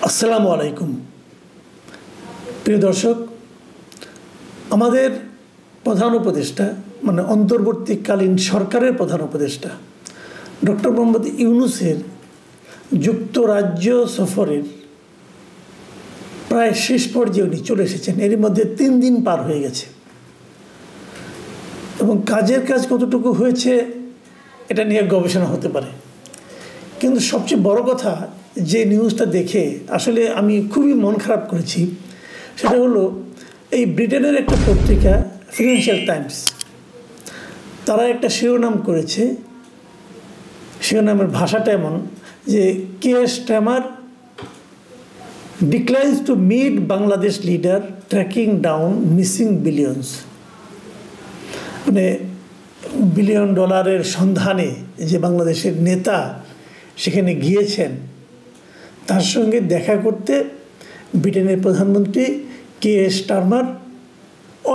আসসালামু আলাইকুম প্রিয় দর্শক, আমাদের প্রধান উপদেষ্টা মানে অন্তর্বর্তীকালীন সরকারের প্রধান উপদেষ্টা ডক্টর মোহাম্মদ ইউনূসের যুক্তরাজ্য সফরের প্রায় শেষ পর্যায়ে উনি চলে এসেছেন। এর মধ্যে 3 দিন পার হয়ে গেছে এবং কাজের কাজ কতটুকু হয়েছে এটা নিয়ে গবেষণা হতে পারে। কিন্তু সবচেয়ে বড় কথা, যে নিউজটা দেখে আসলে আমি খুবই মন খারাপ করেছি সেটা হলো এই ব্রিটেনের একটা পত্রিকা ফিনান্সিয়াল টাইমস, তারা একটা শিরোনাম করেছে। শিরোনামের ভাষাটা এমন যে Keir Starmer declines to meet Bangladesh leader tracking down missing billions. মানে বিলিয়ন ডলারের সন্ধানে যে বাংলাদেশের নেতা সেখানে গিয়েছেন, তার সঙ্গে দেখা করতে ব্রিটেনের প্রধানমন্ত্রী কিয়ার স্টারমার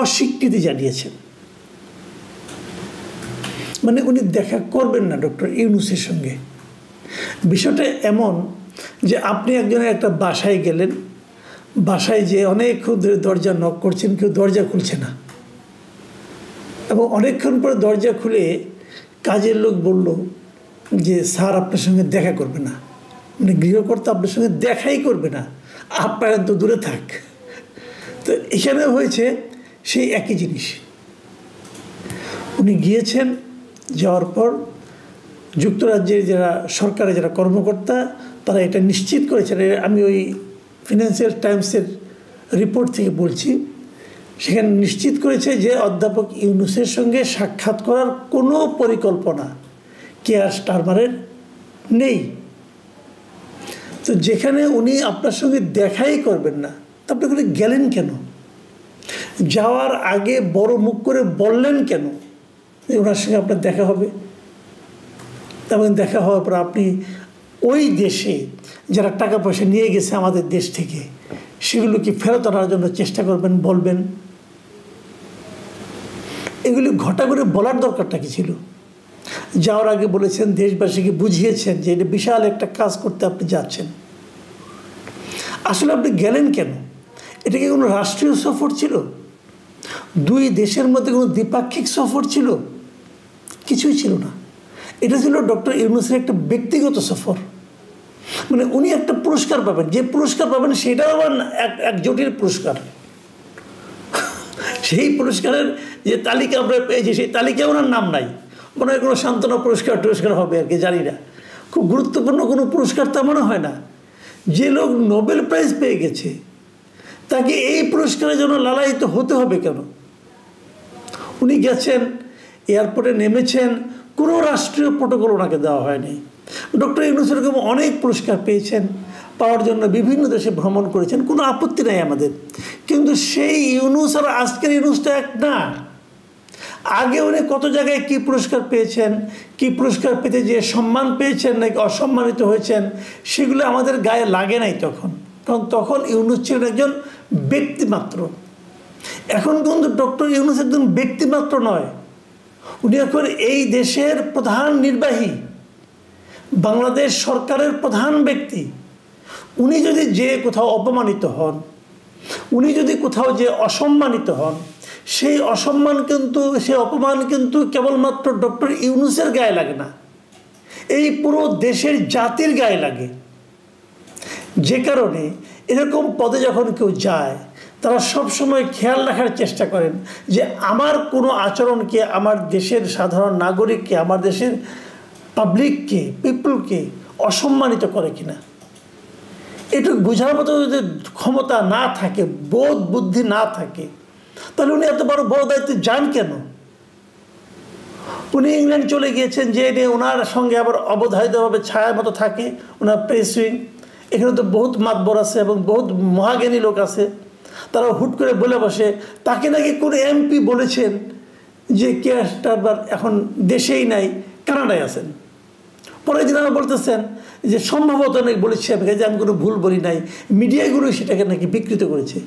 অস্বীকৃতি জানিয়েছেন। মানে উনি দেখা করবেন না ডক্টর ইউনূসের সঙ্গে। বিষয়টা এমন যে আপনি একজনের একটা বাসায় গেলেন, বাসায় যে অনেকক্ষণ ধরে দরজা নক করছেন, কেউ দরজা খুলছে না, এবং অনেকক্ষণ পরে দরজা খুলে কাজের লোক বলল যে স্যার আপনার সঙ্গে দেখা করবে না, মানে গৃহকর্তা আপনার সঙ্গে দেখাই করবে না, আপ্যায়ন তো দূরে থাক। তো এখানে হয়েছে সেই একই জিনিস। উনি গিয়েছেন, যাওয়ার পর যুক্তরাজ্যের যারা সরকারের যারা কর্মকর্তা তারা এটা নিশ্চিত করেছেন। আমি ওই ফিনান্সিয়াল টাইমসের রিপোর্ট থেকে বলছি, সেখানে নিশ্চিত করেছে যে অধ্যাপক ইউনূসের সঙ্গে সাক্ষাৎ করার কোনো পরিকল্পনা কিয়ার স্টারমারের নেই। তো যেখানে উনি আপনার সঙ্গে দেখাই করবেন না, তা আপনি ওখানে গেলেন কেন? যাওয়ার আগে বড় মুখ করে বললেন কেন যে ওনার সঙ্গে আপনার দেখা হবে? তেমন দেখা হওয়ার পর আপনি ওই দেশে যারা টাকা পয়সা নিয়ে গেছে আমাদের দেশ থেকে সেগুলো কি ফেরত আনার জন্য চেষ্টা করবেন, বলবেন? এগুলি ঘটা করে বলার দরকারটা কি ছিল? যাওয়ার আগে বলেছেন, দেশবাসীকে বুঝিয়েছেন যে এটা বিশাল একটা কাজ করতে আপনি যাচ্ছেন। আসলে আপনি গেলেন কেন? এটা কি কোনো রাষ্ট্রীয় সফর ছিল? দুই দেশের মধ্যে কোনো দ্বিপাক্ষিক সফর ছিল? কিছুই ছিল না। এটা ছিল ডক্টর ইউনূসের একটা ব্যক্তিগত সফর। মানে উনি একটা পুরস্কার পাবেন, যে পুরস্কার পাবেন সেটাও আবার এক জটিল পুরস্কার। সেই পুরস্কারের যে তালিকা আমরা পেয়েছি সেই তালিকায় ওনার নাম নাই। মনে হয় কোনো সান্ত্বনা পুরস্কার হবে আর কি, জানি না। খুব গুরুত্বপূর্ণ কোনো পুরস্কার তা মনে হয় না। যে লোক নোবেল প্রাইজ পেয়ে গেছে তাকে এই পুরস্কারের জন্য লালায়িত হতে হবে কেন? উনি গেছেন, এয়ারপোর্টে নেমেছেন, কোনো রাষ্ট্রীয় প্রোটোকল ওনাকে দেওয়া হয়নি। ডক্টর ইউনূস এরকম অনেক পুরস্কার পেয়েছেন, পাওয়ার জন্য বিভিন্ন দেশে ভ্রমণ করেছেন, কোনো আপত্তি নাই আমাদের। কিন্তু সেই ইউনূস আর আজকের ইউনূসটা এক না। আগে উনি কত জায়গায় কী পুরস্কার পেয়েছেন, কী পুরস্কার পেতে যে সম্মান পেয়েছেন নাকি অসম্মানিত হয়েছেন, সেগুলো আমাদের গায়ে লাগে নাই তখন, কারণ তখন ইউনূস ছিলেন একজন ব্যক্তিমাত্র। এখন কিন্তু ডক্টর ইউনূস একজন ব্যক্তিমাত্র নয়, উনি এখন এই দেশের প্রধান নির্বাহী, বাংলাদেশ সরকারের প্রধান ব্যক্তি। উনি যদি যে কোথাও অপমানিত হন, উনি যদি কোথাও যে অসম্মানিত হন, সেই অপমান কিন্তু কেবলমাত্র ডক্টর ইউনূসের গায়ে লাগে না, এই পুরো দেশের জাতির গায়ে লাগে। যে কারণে এরকম পদে যখন কেউ যায় তারা সবসময় খেয়াল রাখার চেষ্টা করেন যে আমার কোনো আচরণকে আমার দেশের সাধারণ নাগরিককে, আমার দেশের পাবলিককে, পিপলকে অসম্মানিত করে কিনা। এটুকু বোঝার মতো যদি ক্ষমতা না থাকে, বোধ বুদ্ধি না থাকে, তাহলে উনি এত বড় দায়িত্বে যান কেন? উনি ইংল্যান্ড চলে গিয়েছেন, যে নিয়ে ওনার সঙ্গে আবার অবধারিতভাবে ছায়ার মতো থাকে ওনার প্রেস উইং। এখানে তো বহুত মাতবর আছে এবং বহুত মহাজ্ঞানী লোক আছে, তারা হুট করে বলে বসে তাকে নাকি কোনো এমপি বলেছেন যে কিয়ার স্টারমার এখন দেশেই নাই, কানাডায় আছেন। পরের দিন আবার বলতেছেন যে সম্ভবত নাকি বলেছি আমি, যে আমি কোনো ভুল বলি নাই, মিডিয়াগুলো সেটাকে নাকি বিকৃত করেছে।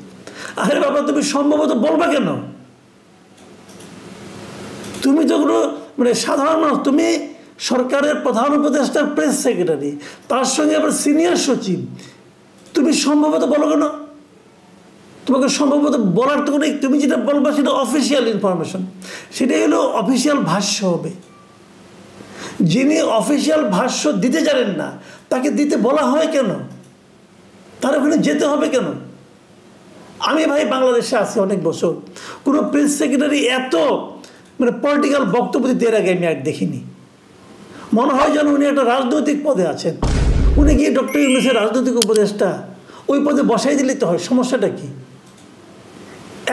আরে বাবা, তুমি সম্ভবত বলবা কেন? তুমি তো কোনো মানে সাধারণ মানুষ, তুমি সরকারের প্রধান উপদেষ্টার প্রেস সেক্রেটারি, তার সঙ্গে আবার সিনিয়র সচিব, তুমি সম্ভবত বলো কেন? তোমাকে সম্ভবত বলার তো নেই, তুমি যেটা বলবা সেটা অফিসিয়াল ইনফরমেশন, সেটাই হলো অফিসিয়াল ভাষ্য হবে। যিনি অফিসিয়াল ভাষ্য দিতে জানেন না তাকে দিতে বলা হয় কেন? তার ওখানে যেতে হবে কেন? আমি ভাই বাংলাদেশে আছি অনেক বছর, কোনো প্রেস সেক্রেটারি এত পলিটিক্যাল বক্তব্য দিতে এর আগে আমি আর দেখিনি। মনে হয় যেন উনি একটা রাজনৈতিক পদে আছেন। উনি কি ডক্টর ইউনূসের রাজনৈতিক উপদেষ্টা? ওই পদে বসাই দিলেই তো হয়, সমস্যাটা কি?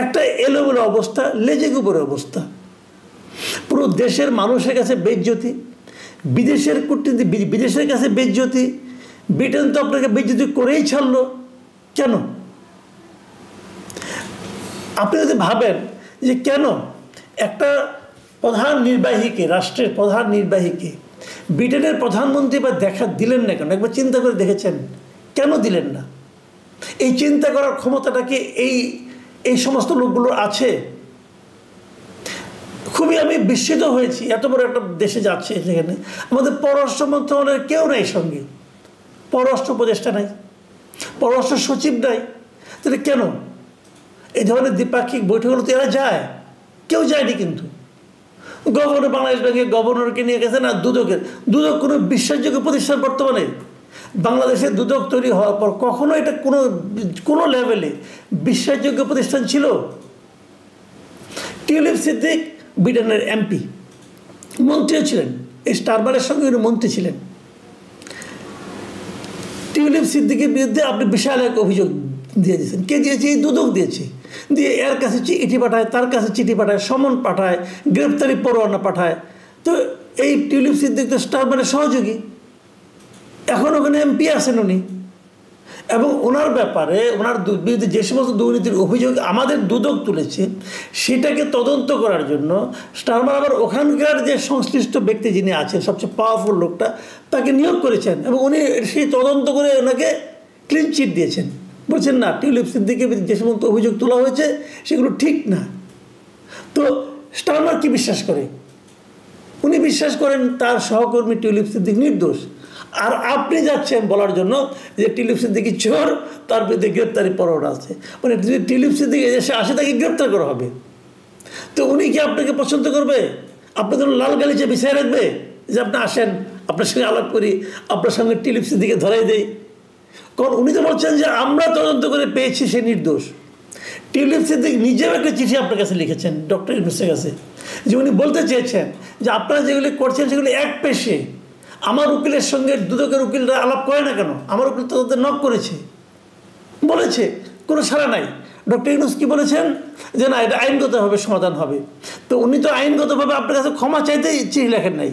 একটা এলোমেলো অবস্থা, লেজে গোবরের অবস্থা। পুরো দেশের মানুষের কাছে বেইজ্জতি, বিদেশের কূটনীতি বিদেশের কাছে বেইজ্জতি। ব্রিটেন তো আপনাকে বেইজ্জতি করেই ছাড়লো, কেন? আপনি যদি ভাবেন যে কেন একটা প্রধান নির্বাহীকে, রাষ্ট্রের প্রধান নির্বাহীকে ব্রিটেনের প্রধানমন্ত্রী বা দেখা দিলেন না কেন? একবার চিন্তা করে দেখেছেন কেন দিলেন না? এই চিন্তা করার ক্ষমতাটা কি এই সমস্ত লোকগুলোর আছে? খুবই আমি বিস্মিত হয়েছি, এত বড় একটা দেশে যাচ্ছে যেখানে আমাদের পররাষ্ট্র মন্ত্রণালয়ের কেউ নাই সঙ্গে, পররাষ্ট্র উপদেষ্টা নাই, পররাষ্ট্র সচিব নাই। তাহলে কেন এই ধরনের দ্বিপাক্ষিক বৈঠকগুলোতে এরা যায়? কেউ যায়নি। কিন্তু গভর্নর, বাংলাদেশ ব্যাংকের গভর্নরকে নিয়ে গেছেন, আর দুদক কোনো বিশ্বাসযোগ্য প্রতিষ্ঠান বর্তমানে বাংলাদেশে দুদক তৈরি হওয়ার পর কখনো এটা কোনো লেভেলে বিশ্বাসযোগ্য প্রতিষ্ঠান ছিল? টিউলিপ সিদ্দিক ব্রিটেনের এমপি, মন্ত্রীও ছিলেন, এই স্টারমারের সঙ্গে উনি মন্ত্রী ছিলেন। টিউলিপ সিদ্দিকের বিরুদ্ধে আপনি বিশাল এক অভিযোগ দিয়ে দিয়েছেন। কে দিয়েছে? এই দুদক দিয়েছে। দিয়ে এর কাছে চিঠি পাঠায়, তার কাছে চিঠি পাঠায়, সমন পাঠায়, গ্রেপ্তারি পরোয়ানা পাঠায়। তো এই টিউলিপ সিদ্দিক তো স্টারমারের সহযোগী, এখন ওখানে এমপি আছেন উনি, এবং ওনার ব্যাপারে, ওনার বিরুদ্ধে যে সমস্ত দুর্নীতির অভিযোগ আমাদের দুদক তুলেছে সেটাকে তদন্ত করার জন্য স্টারমার আবার ওখানকার যে সংশ্লিষ্ট ব্যক্তি যিনি আছেন, সবচেয়ে পাওয়ারফুল লোকটা, তাকে নিয়োগ করেছেন, এবং উনি সেই তদন্ত করে ওনাকে ক্লিন চিট দিয়েছেন। বলছেন না, টিউলিপ সিদ্দিকের যে সমস্ত অভিযোগ তোলা হয়েছে সেগুলো ঠিক না। তো স্টারমার কি বিশ্বাস করে? উনি বিশ্বাস করেন তার সহকর্মী টিউলিপ সিদ্দিক নির্দোষ, আর আপনি যাচ্ছেন বলার জন্য যে টিউলিপ সিদ্দিকি চোর, তার বিরুদ্ধে গ্রেপ্তারি পরোয়ানা আছে। মানে যদি টিউলিপ সিদ্দিক এসে আসে তাকে গ্রেপ্তার করা হবে, তো উনি কি আপনাকে পছন্দ করবে? আপনার জন্য লাল গালিচে বিছায় রাখবে যে আপনি আসেন, আপনার সঙ্গে আলাপ করি, আপনার সঙ্গে টিউলিপ সিদ্দিকে ধরাই দেই? কারণ উনি তো বলছেন যে আমরা তদন্ত করে পেয়েছি সে নির্দোষ। টিউলিপ সিদ্দিক নিজেও একটা চিঠি আপনার কাছে লিখেছেন ডক্টর ইউনূসের কাছে, যে উনি বলতে চেয়েছেন যে আপনারা যেগুলি করছেন সেগুলি এক পেশে। আমার উকিলের সঙ্গে দুদকের উকিলরা আলাপ করে না কেন? আমার উকিল তো তাদের নক করেছে, বলেছে, কোনো সাড়া নাই। ডক্টর ইউনূস কি বলেছেন? যে না, এটা আইনগতভাবে সমাধান হবে। তো উনি তো আইনগতভাবে আপনার কাছে ক্ষমা চাইতেই চিঠি লেখেন নাই।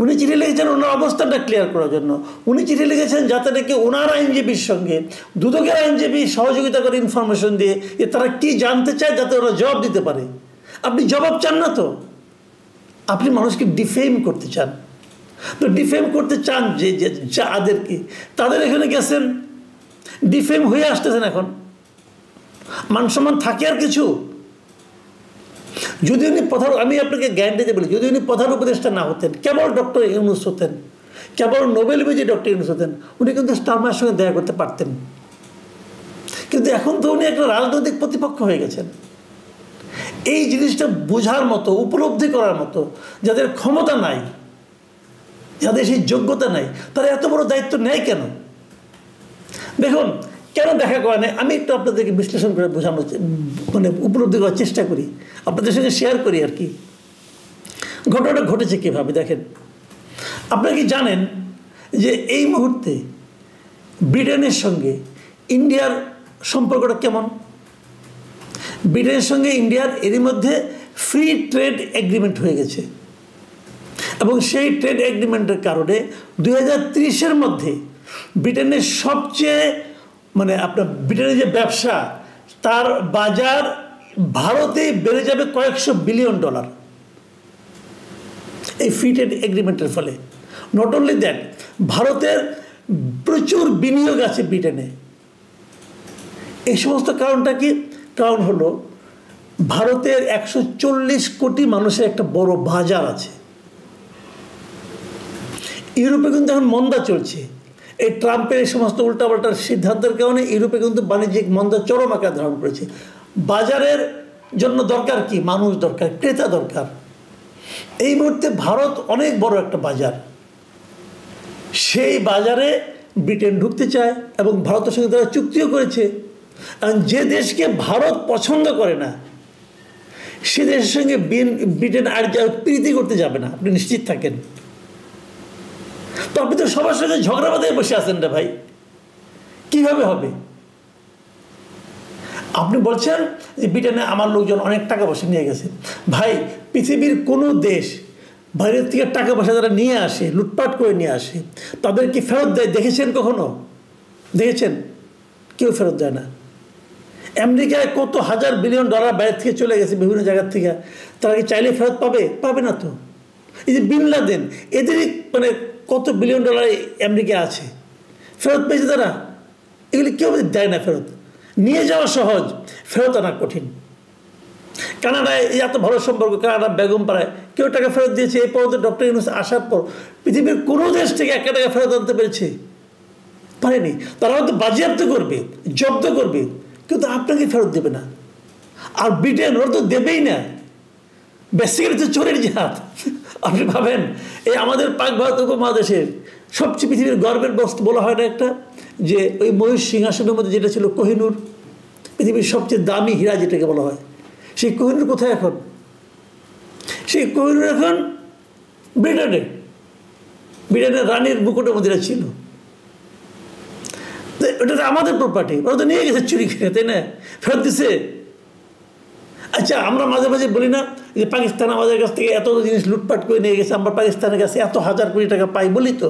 উনি চিঠি লিখেছেন ওনার অবস্থানটা ক্লিয়ার করার জন্য। উনি চিঠি লিখেছেন যাতে নাকি ওনার আইনজীবীর সঙ্গে দুদকের আইনজীবী সহযোগিতা করে ইনফরমেশন দিয়ে যে তারা কি জানতে চায়, যাতে ওরা জবাব দিতে পারে। আপনি জবাব চান না তো, আপনি মানুষকে ডিফেম করতে চান। তো ডিফেম করতে চান যে যাদেরকে, তাদের এখানে গেছেন, ডিফেম হয়ে আসতেছেন। এখন মান সম্মান থাকে আর কিছু? যদি উনি প্রধান, আমি আপনাকে গ্যারান্টিতে বলি, যদি উনি প্রধান উপদেষ্টা না হতেন, কেবল ডক্টর ইউনূস হতেন, কেবল নোবেল বিজয়ী ডক্টর ইউনূস হতেন, উনি কিন্তু স্টারমারের সঙ্গে দেখা করতে পারতেন। কিন্তু এখন তো উনি একটা রাজনৈতিক প্রতিপক্ষ হয়ে গেছেন। এই জিনিসটা বোঝার মতো, উপলব্ধি করার মতো যাদের ক্ষমতা নাই, যাদের সেই যোগ্যতা নাই, তারা এত বড় দায়িত্ব নেয় কেন? দেখুন, কেন দেখা করে না, আমি একটু আপনাদেরকে বিশ্লেষণ করে বোঝানোর, উপলব্ধি করার চেষ্টা করি, আপনাদের সঙ্গে শেয়ার করি আর কি। ঘটনাটা ঘটেছে কীভাবে দেখেন। আপনারা কি জানেন যে এই মুহূর্তে ব্রিটেনের সঙ্গে ইন্ডিয়ার সম্পর্কটা কেমন? ব্রিটেনের সঙ্গে ইন্ডিয়ার এরই মধ্যে ফ্রি ট্রেড এগ্রিমেন্ট হয়ে গেছে, এবং সেই ট্রেড এগ্রিমেন্টের কারণে 2030-এর মধ্যে ব্রিটেনের সবচেয়ে আপনার ব্রিটেনের যে ব্যবসা, তার বাজার ভারতেই বেড়ে যাবে কয়েকশো বিলিয়ন ডলার এই ফ্রি ট্রেড এগ্রিমেন্টের ফলে। নট অনলি দ্যাট, ভারতের প্রচুর বিনিয়োগ আছে ব্রিটেনে। এই সমস্ত কারণটা কি? কারণ হলো ভারতের 140 কোটি মানুষের একটা বড় বাজার আছে। ইউরোপে কিন্তু এখন মন্দা চলছে, এই ট্রাম্পের এই সমস্ত উল্টাপাল্টার সিদ্ধান্তের কারণে ইউরোপে কিন্তু বাণিজ্যিক মন্দা চরম আকার ধারণ করেছে। বাজারের জন্য দরকার কি? মানুষ দরকার, ক্রেতা দরকার। এই মুহূর্তে ভারত অনেক বড় একটা বাজার, সেই বাজারে ব্রিটেন ঢুকতে চায় এবং ভারতের সঙ্গে তারা চুক্তিও করেছে। যে দেশকে ভারত পছন্দ করে না সে দেশের সঙ্গে ব্রিটেন আর প্রীতি করতে যাবে না, আপনি নিশ্চিত থাকেন। তো আপনি তো সবার সঙ্গে ঝগড়া বাঁধায় বসে আছেন রে ভাই, কিভাবে হবে? আপনি বলছেন যে ব্রিটেনে আমার লোকজন অনেক টাকা পয়সা নিয়ে গেছে। ভাই, পৃথিবীর কোনো দেশ বাইরের থেকে টাকা পয়সা যারা নিয়ে আসে, লুটপাট করে নিয়ে আসে, তাদের কি ফেরত দেয়? দেখেছেন কখনো? দেখেছেন? কেউ ফেরত দেয় না। আমেরিকায় কত হাজার বিলিয়ন ডলার বাইরে থেকে চলে গেছে বিভিন্ন জায়গার থেকে, তারা কি চাইলে ফেরত পাবে? পাবে না তো। এই যে বিন লাদেন, এদেরই মানে কত বিলিয়ন ডলার আমেরিকায় আছে, ফেরত পেয়েছে তারা? এগুলি কেউ দেয় না ফেরত। নিয়ে যাওয়া সহজ, ফেরত আনা কঠিন। কানাডায় এত ভালো সম্পর্ক, কানাডা বেগমপাড়ায় কেউ টাকা ফেরত দিয়েছে? এই পর্যন্ত ডক্টর ইউনূস আসার পর পৃথিবীর কোনো দেশ থেকে একটা টাকা ফেরত আনতে পেরেছে? পারেনি। তারা হয়তো বাজেয়াপ্ত করবে, জব্দ করবে, কিন্তু আপনাকে ফেরত দেবে না। আর ব্রিটেন ওরা তো দেবেই না, বেসিক্যালি তো চোরের জাত। আপনি ভাবেন, এই আমাদের পাক ভারত উপমহাদেশের সবচেয়ে পৃথিবীর গর্বের বস্তু বলা হয় না একটা, যে ওই ময়ূর সিংহাসনের মধ্যে যেটা ছিল কোহিনূর, পৃথিবীর সবচেয়ে দামি হীরা যেটাকে বলা হয়, সেই কোহিনূর কোথায় এখন? সেই কোহিনূর এখন ব্রিটেনে, ব্রিটেনের রানীর মুকুটের মধ্যে ছিল। ওটা তো আমাদের প্রপার্টি, ওরা তো নিয়ে গেছে চুরি করে, তাই না? ফেরত দিছে। আচ্ছা, আমরা মাঝে মাঝে বলি না যে পাকিস্তান আমাদের কাছ থেকে এত জিনিস লুটপাট করে নিয়ে গেছে, আমরা পাকিস্তানের কাছে এত হাজার কোটি টাকা পাই, বলি তো,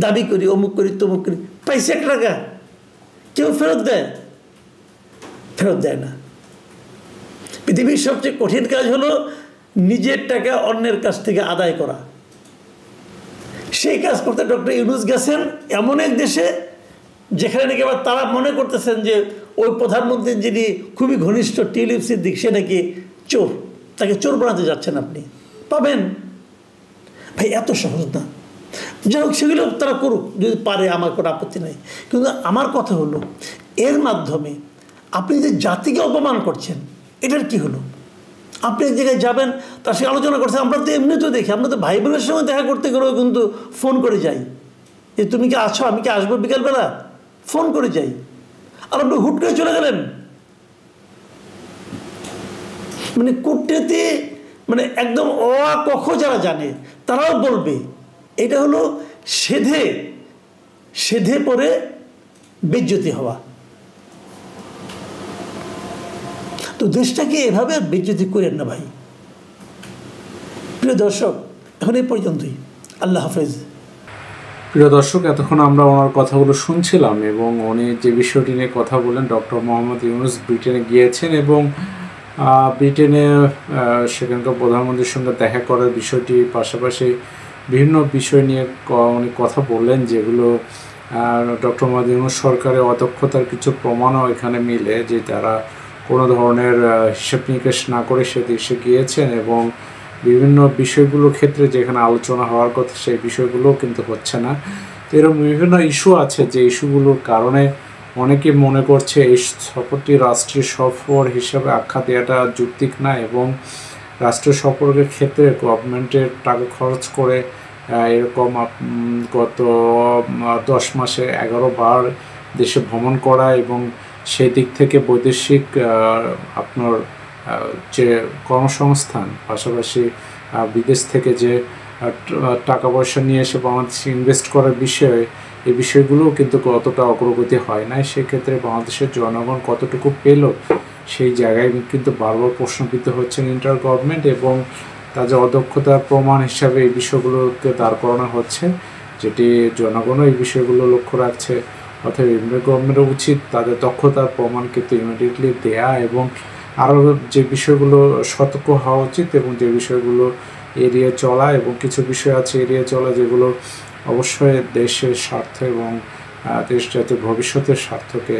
দাবি করি, অমুক করি, তমুক করি। পাইছে 1 টাকা? কেউ ফেরত দেয়? ফেরত দেয় না। পৃথিবীর সবচেয়ে কঠিন কাজ হলো নিজের টাকা অন্যের কাছ থেকে আদায় করা। সেই কাজ করতে ডক্টর ইউনূস গেছেন এমন এক দেশে যেখানে নাকি আবার তারা মনে করতেছেন যে ওই প্রধানমন্ত্রী যিনি খুবই ঘনিষ্ঠ টিউলিপ সিদ্দিক, সে নাকি চোর, তাকে চোর বানাতে যাচ্ছেন আপনি। পাবেন? ভাই, এত সহজ না। যাই হোক, সেগুলো তারা করুক যদি পারে, আমার কোনো আপত্তি নাই। কিন্তু আমার কথা হলো, এর মাধ্যমে আপনি যে জাতিকে অপমান করছেন, এটার কি হলো? আপনি এক জায়গায় যাবেন, তার সঙ্গে আলোচনা করছেন। আমরা তো এমনি তো দেখি, আমরা তো ভাই বোনের সঙ্গে দেখা করতে গেলেও কিন্তু ফোন করে যাই যে তুমি কি আছো, আমি কি আসবো বিকালবেলা, ফোন করে যাই। আর আপনি হুট করে চলে গেলেন। মানে কুটনীতি, মানে একদম অ-ক-খ যারা জানে তারাও বলবে এটা হলো সেধে সেধে পরে বেজ্জতি হওয়া। তো দেশটাকে এভাবে আর বেজ্জতি করেন না ভাই। প্রিয় দর্শক, এখন এই পর্যন্তই। আল্লাহ হাফেজ। প্রিয় দর্শক, এতক্ষণ আমরা ওনার কথাগুলো শুনছিলাম এবং উনি যে বিষয়টি নিয়ে কথা বলেন, ডক্টর মোহাম্মদ ইউনূস ব্রিটেনে গিয়েছেন এবং ব্রিটেনে সেখানকার প্রধানমন্ত্রীর সঙ্গে দেখা করার বিষয়টি, পাশাপাশি বিভিন্ন বিষয় নিয়ে উনি কথা বললেন, যেগুলো ডক্টর মোহাম্মদ ইউনূস সরকারের অদক্ষতার কিছু প্রমাণও এখানে মিলে, যে তারা কোনো ধরনের হিসেব নিকেশ না করে সে দেশে গিয়েছেন এবং বিভিন্ন বিষয়গুলোর ক্ষেত্রে যেখানে আলোচনা হওয়ার কথা সেই বিষয়গুলোও কিন্তু হচ্ছে না। তো এরকম বিভিন্ন ইস্যু আছে, যে ইস্যুগুলোর কারণে অনেকে মনে করছে এই সফরটি রাষ্ট্রীয় সফর হিসাবে আখ্যা দেওয়াটা যৌক্তিক না এবং রাষ্ট্রীয় সফরের ক্ষেত্রে গভর্নমেন্টের টাকা খরচ করে এরকম গত 10 মাসে 11 বার দেশে ভ্রমণ করা এবং সেই দিক থেকে বৈদেশিক আপনার যে কর্মসংস্থান, পাশাপাশি বিদেশ থেকে যে টাকা পয়সা নিয়ে এসে বাংলাদেশে ইনভেস্ট করার বিষয়ে, এই বিষয়গুলোও কিন্তু কতটা অগ্রগতি হয় নাই। সেক্ষেত্রে বাংলাদেশের জনগণ কতটুকু পেল, সেই জায়গায় কিন্তু বারবার প্রশ্নবিদ্ধ হচ্ছেন ইন্টার গভর্নমেন্ট এবং তাদের অদক্ষতার প্রমাণ হিসাবে এই বিষয়গুলোকে দাঁড় করানো হচ্ছে, যেটি জনগণও এই বিষয়গুলো লক্ষ্য রাখছে। অর্থাৎ ইন্টার গভর্নমেন্টের উচিত তাদের দক্ষতার প্রমাণ কিন্তু ইমিডিয়েটলি দেয়া এবং আরও যে বিষয়গুলো সতর্ক হওয়া উচিত এবং যে বিষয়গুলো এড়িয়ে চলা, এবং কিছু বিষয় আছে এড়িয়ে চলা যেগুলো অবশ্যই দেশের স্বার্থ এবং দেশ যাতে ভবিষ্যতের স্বার্থকে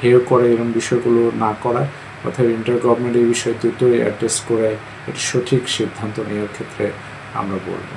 হেয় করে, এরকম বিষয়গুলো না করা। অর্থাৎ ইন্টার গভর্নমেন্ট এই বিষয় দুটোই অ্যাড্রেস করে একটি সঠিক সিদ্ধান্ত নেওয়ার ক্ষেত্রে আমরা বলব।